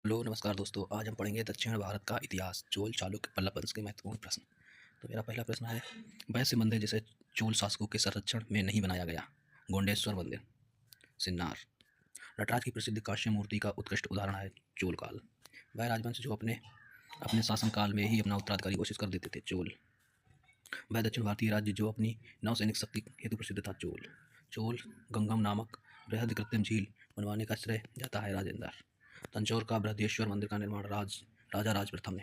Hello नमस्कार दोस्तों। आज हम पढ़ेंगे दक्षिण भारत का इतिहास, चोल चालुक्य पल्लव वंश के महत्वपूर्ण प्रश्न। तो मेरा पहला प्रश्न है, वैश्य मंदिर जिसे चोल शासकों के संरक्षण में नहीं बनाया गया। गोंडेश्वर मंदिर, सिन्नार। नटराज की प्रसिद्ध कांस्य मूर्ति का उत्कृष्ट उदाहरण है चोल काल। वह राजवंश जो अपने अपने शासनकाल में ही अपना उत्तराधिकारी घोषित कर देते थे, चोल। वह दक्षिण भारतीय राज्य जो अपनी नौसैनिक शक्ति हेतु प्रसिद्ध था, चोल। चोल गंगम नामक बृहद कृत्रिम झील बनवाने का श्रेय जाता है राजेंद्र। तंजौर का बृहदेश्वर मंदिर का निर्माण राजा राज प्रथम ने।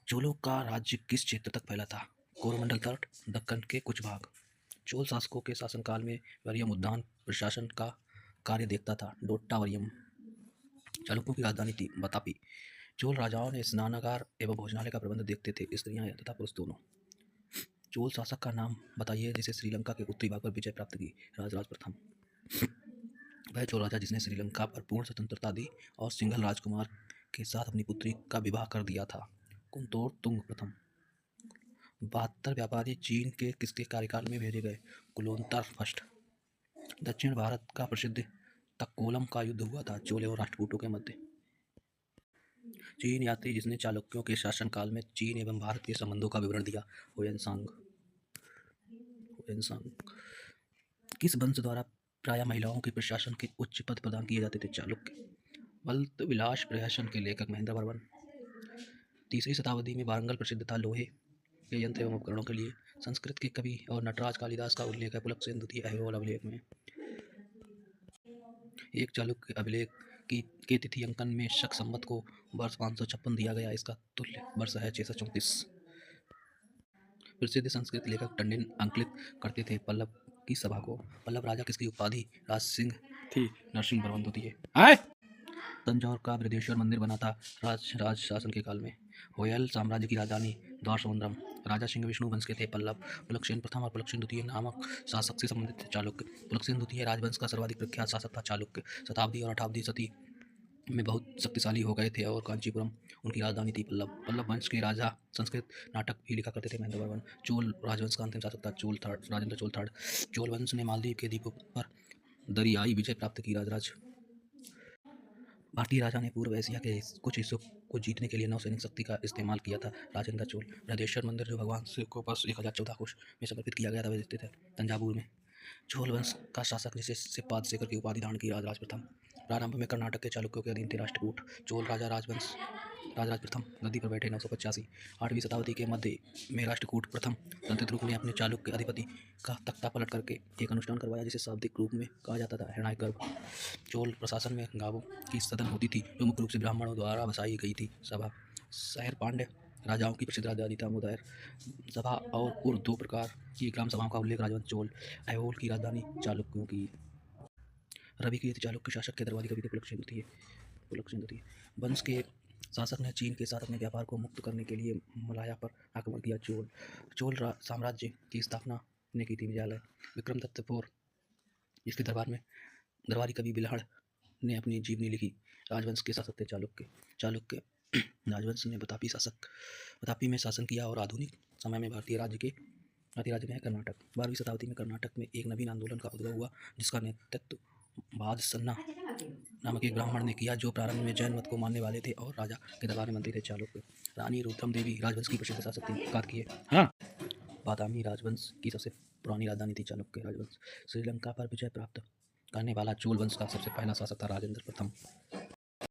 चोलों का राज्य किस क्षेत्र तक फैला था? कोरोमंडल तट, दक्कन के कुछ भाग। चोल शासकों के शासनकाल में वरियम उद्यान प्रशासन का कार्य देखता था, डोट्टावरियम। चालुक्यों की राजधानी थी बतापी। चोल राजाओं ने स्नानागार एवं भोजनालय का प्रबंध देखते थे, स्त्रियां तथा पुरुष दोनों। चोल शासक का नाम बताइए जिसे श्रीलंका के उत्तरी भाग पर विजय प्राप्त की। राजराज प्रथम। वह चोल राजा जिसने श्रीलंका पर पूर्ण स्वतंत्रता दी और सिंघल राजकुमार के साथ अपनी पुत्री का विवाह कर दिया था। कुंतोर तुंग प्रथम। 72 व्यापारी चीन के किसके कार्यकाल में भेजे गए? कुलोत्तर फर्स्ट। दक्षिण भारत का प्रसिद्ध तक्कोलम का युद्ध हुआ था चोल और राष्ट्रकूटों के मध्य। चीन यात्री जिसने चालुक्यों के शासनकाल में चीन एवं भारत के संबंधों का विवरण दिया। हुएनसांग। किस वंश द्वारा प्रायः महिलाओं के प्रशासन के उच्च पद प्रदान किए जाते थे? चालुक्य। बल्त विलास प्रहसन के लेखक महेंद्र वर्मन। तीसरी शताब्दी में वारंगल प्रसिद्ध था लोहे के यंत्र एवं उपकरणों के लिए। संस्कृत के कवि और नटराज कालिदास का उल्लेख है पुलकेशिन द्वितीय ऐहोल अभिलेख में। एक चालुक्य अभिलेख के तिथि अंकन में शक संवत को वर्ष 556 दिया गया। इसका तुल्य वर्ष है 634। प्रसिद्ध संस्कृत लेखक टंडन अंकित करते थे पल्लव की सभा को। पल्लव राजा किसकी उपाधि राज सिंह थी? नरसिंह वर्मन द्वितीय। तंजौर का बृहदेश्वर मंदिर बना था राज शासन के काल में। होयल साम्राज्य की राजधानी द्वारसमुद्रम। राजा सिंह विष्णु वंश के थे पल्लव। पुलकेशिन प्रथम और पुलकेशिन द्वितीय नामक शासक से संबंधित थे चालुक्य। पुलकेशिन द्वितीय राजवंश का सर्वाधिक प्रख्यात शासक था चालुक्य। शताब्दी और 8वीं सदी में बहुत शक्तिशाली हो गए थे और कांचीपुरम उनकी राजधानी थी। पल्लव वंश के राजा संस्कृत नाटक भी लिखा करते थे। महेंद्र वर्मन। चोल राजवंश का अंतिम शासक था राजेंद्र चोल थर्ड। चोल वंश ने मालदीव के द्वीपों पर दरियाई विजय प्राप्त की। राजराज। भारतीय राजा ने पूर्व एशिया के कुछ हिस्सों को जीतने के लिए नौसैनिक शक्ति का इस्तेमाल किया था। राजेंद्र चोल। बृहदेश्वर मंदिर जो भगवान शिव को वर्ष 1014 को में समर्पित किया गया था, वह स्थित है तंजावुर में। चोल वंश का शासक जिसे सिपाद शेखर की उपाधि धारण की। राजराज प्रथम। प्रारंभ में कर्नाटक के चालुक्यों के अधीन थे राष्ट्रकूट। चोल राजा राजवंश राजराज प्रथम गद्दी पर बैठे 985। 8वीं शताब्दी के मध्य में राष्ट्रकूट प्रथम तंत्रित रूप ने अपने चालुक्य अधिपति का तख्ता पलट करके एक अनुष्ठान करवाया जिसे शाब्दिक रूप में कहा जाता था हिरण्यक गर्भ। चोल प्रशासन में गांवों की सदन होती थी जो मुख्य रूप से ब्राह्मणों द्वारा बसाई गई थी। सभा। शहर पांड्य राजाओं की प्रसिद्ध राजधानी था। मुदायर सभा और दो प्रकार की ग्राम सभाओं का उल्लेख राजवंश चोल। ऐहोल की राजधानी चालुक्यों की। रवि कीर्ति चालुक्य शासक के दरबारी कवि थे पुलकेशिन द्वितीय। वंश के शासक ने चीन के साथ अपने व्यापार को मुक्त करने के लिए मलाया पर आक्रमण किया। चोल साम्राज्य की स्थापना ने की थी विजयालय। विक्रमदत्त फोर जिसके दरबारी कवि बिल्हड़ ने अपनी जीवनी लिखी। राजवंश के शासक थे चालुक्य राजवंश ने बतापी में शासन किया और आधुनिक समय में भारतीय राज्य में है कर्नाटक। 12वीं शताब्दी में कर्नाटक में एक नवीन आंदोलन का उद्भव हुआ जिसका नेतृत्व भादसन्ना नामक एक ब्राह्मण ने किया जो प्रारंभ में जैन मत को मानने वाले थे और राजा के दरबार में मंत्री थे। चालुक्य। रानी रुद्रम देवी राजवंश की प्रसिद्ध शासक थी। बादामी राजवंश की सबसे पुरानी राजधानी थी चालुक्य राजवंश। श्रीलंका पर विजय प्राप्त करने वाला चोल वंश का सबसे पहला शासक था राजेंद्र प्रथम।